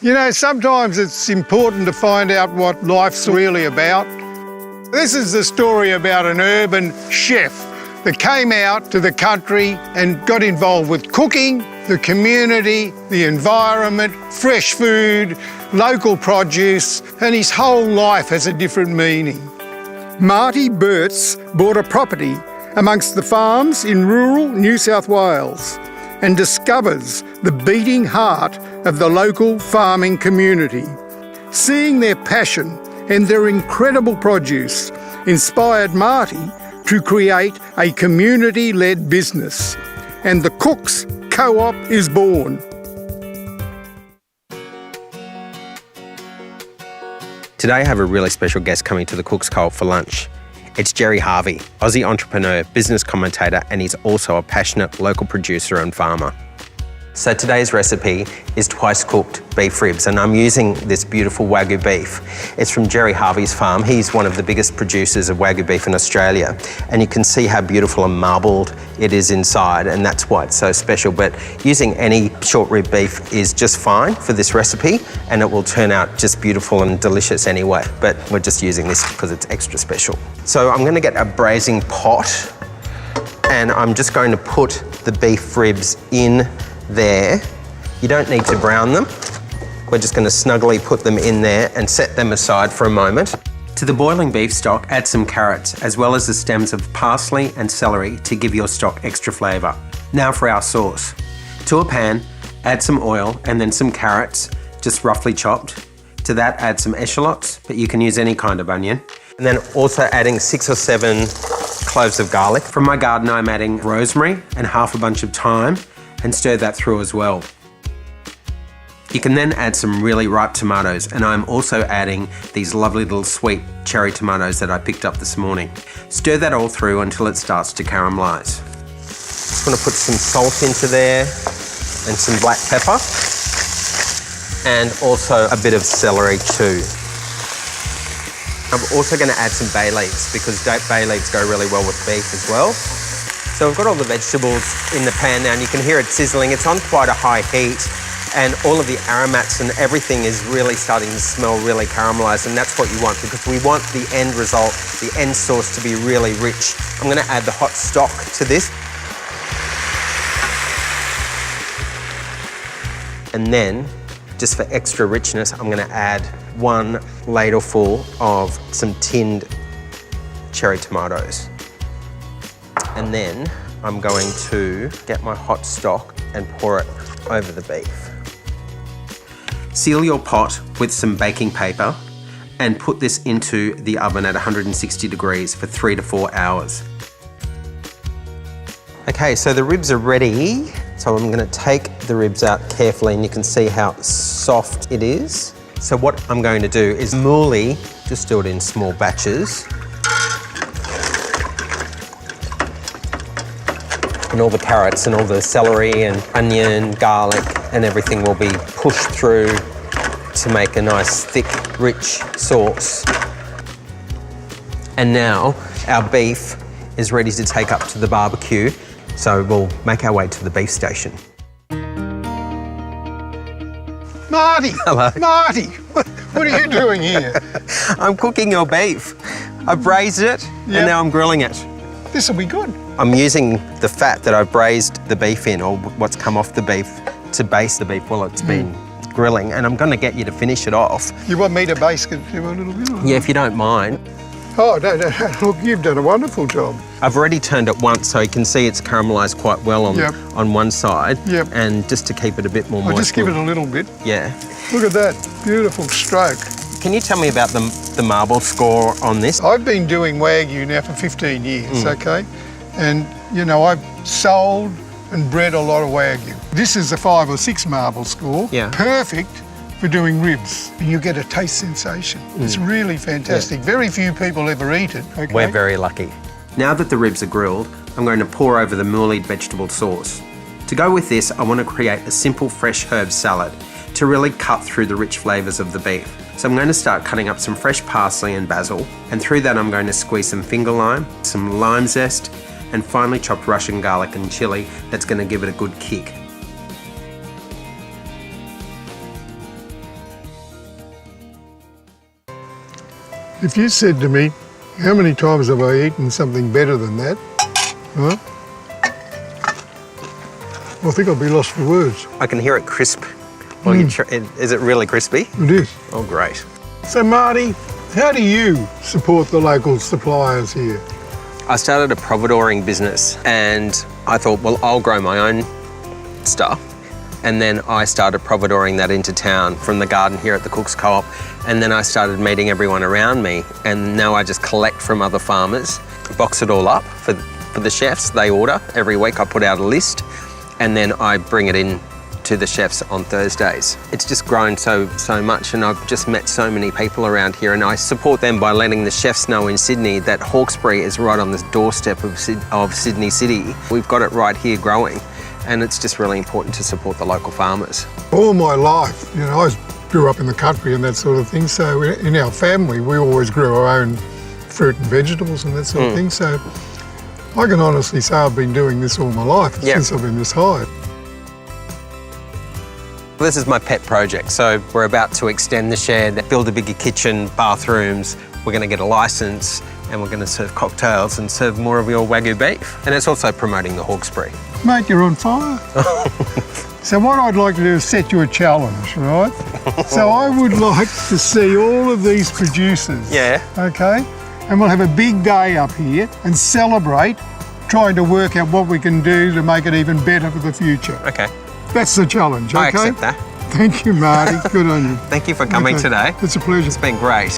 You know, sometimes it's important to find out what life's really about. This is the story about an urban chef that came out to the country and got involved with cooking, the community, the environment, fresh food, local produce, and his whole life has a different meaning. Martin Boetz bought a property amongst the farms in rural New South Wales and discovers the beating heart of the local farming community. Seeing their passion and their incredible produce inspired Marty to create a community-led business, and the Cooks Co-op is born. Today I have a really special guest coming to the Cooks Co-op for lunch. It's Gerry Harvey, Aussie entrepreneur, business commentator, and he's also a passionate local producer and farmer. So today's recipe is twice cooked beef ribs, and I'm using this beautiful wagyu beef. It's from Gerry Harvey's farm. He's one of the biggest producers of wagyu beef in Australia, and you can see how beautiful and marbled it is inside, and that's why it's so special. But using any short rib beef is just fine for this recipe, and it will turn out just beautiful and delicious anyway, but we're just using this because it's extra special. So I'm going to get a braising pot, and I'm just going to put the beef ribs in there. You don't need to brown them. We're just going to snugly put them in there and set them aside for a moment. To the boiling beef stock, add some carrots as well as the stems of parsley and celery to give your stock extra flavour. Now for our sauce. To a pan, add some oil and then some carrots, just roughly chopped. To that, add some eschalots, but you can use any kind of onion. And then also adding 6 or 7 cloves of garlic. From my garden, I'm adding rosemary and half a bunch of thyme, and stir that through as well. You can then add some really ripe tomatoes, and I'm also adding these lovely little sweet cherry tomatoes that I picked up this morning. Stir that all through until it starts to caramelise. Just want to put some salt into there and some black pepper, and also a bit of celery too. I'm also going to add some bay leaves because bay leaves go really well with beef as well. So we've got all the vegetables in the pan now, and you can hear it sizzling. It's on quite a high heat, and all of the aromats and everything is really starting to smell really caramelised, and that's what you want because we want the end result, the end sauce, to be really rich. I'm going to add the hot stock to this. And then, just for extra richness, I'm going to add 1 ladleful of some tinned cherry tomatoes. And then I'm going to get my hot stock and pour it over the beef. Seal your pot with some baking paper and put this into the oven at 160 degrees for 3 to 4 hours. Okay, so the ribs are ready. So I'm going to take the ribs out carefully, and you can see how soft it is. So what I'm going to do is mooli, just do it in small batches. And all the carrots and all the celery and onion, garlic and everything will be pushed through to make a nice, thick, rich sauce. And now our beef is ready to take up to the barbecue, so we'll make our way to the beef station. Marty! Hello. Marty! What are you doing here? I'm cooking your beef. I've braised it and now I'm grilling it. This will be good. I'm using the fat that I've braised the beef in, or what's come off the beef, to baste the beef while it's been grilling, and I'm going to get you to finish it off. You want me to baste it a little bit? Yeah, if you don't mind. Oh, no, look, you've done a wonderful job. I've already turned it once, so you can see it's caramelised quite well on one side. Yep. And just to keep it a bit more moist. I'll just give it a little bit. Yeah. Look at that, beautiful stroke. Can you tell me about the marble score on this? I've been doing wagyu now for 15 years, okay? And, you know, I've sold and bred a lot of wagyu. This is a 5 or 6 marble score. Yeah. Perfect for doing ribs. You get a taste sensation. It's really fantastic. Yeah. Very few people ever eat it, okay? We're very lucky. Now that the ribs are grilled, I'm going to pour over the moolied vegetable sauce. To go with this, I want to create a simple fresh herb salad to really cut through the rich flavours of the beef. So I'm going to start cutting up some fresh parsley and basil, and through that I'm going to squeeze some finger lime, some lime zest, and finely chopped Russian garlic and chilli that's going to give it a good kick. If you said to me, how many times have I eaten something better than that? Huh? I think I'll be lost for words. I can hear it crisp. Well, is it really crispy? It is. Oh, great. So, Marty, how do you support the local suppliers here? I started a providoring business and I thought, well, I'll grow my own stuff. And then I started providoring that into town from the garden here at the Cook's Co-op. And then I started meeting everyone around me. And now I just collect from other farmers, box it all up for the chefs. They order every week. I put out a list and then I bring it in to the chefs on Thursdays. It's just grown so much, and I've just met so many people around here, and I support them by letting the chefs know in Sydney that Hawkesbury is right on the doorstep of Sydney City. We've got it right here growing, and it's just really important to support the local farmers. All my life, you know, I grew up in the country and that sort of thing, so in our family we always grew our own fruit and vegetables and that sort of thing, so I can honestly say I've been doing this all my life since I've been this high. This is my pet project. So we're about to extend the shed, build a bigger kitchen, bathrooms. We're going to get a license and we're going to serve cocktails and serve more of your wagyu beef. And it's also promoting the Hawkesbury. Mate, you're on fire. So what I'd like to do is set you a challenge, right? So I would like to see all of these producers. Yeah. Okay? And we'll have a big day up here and celebrate trying to work out what we can do to make it even better for the future. Okay. That's the challenge, okay? I accept that. Thank you, Marty. Good on you. Thank you for coming today. It's a pleasure. It's been great.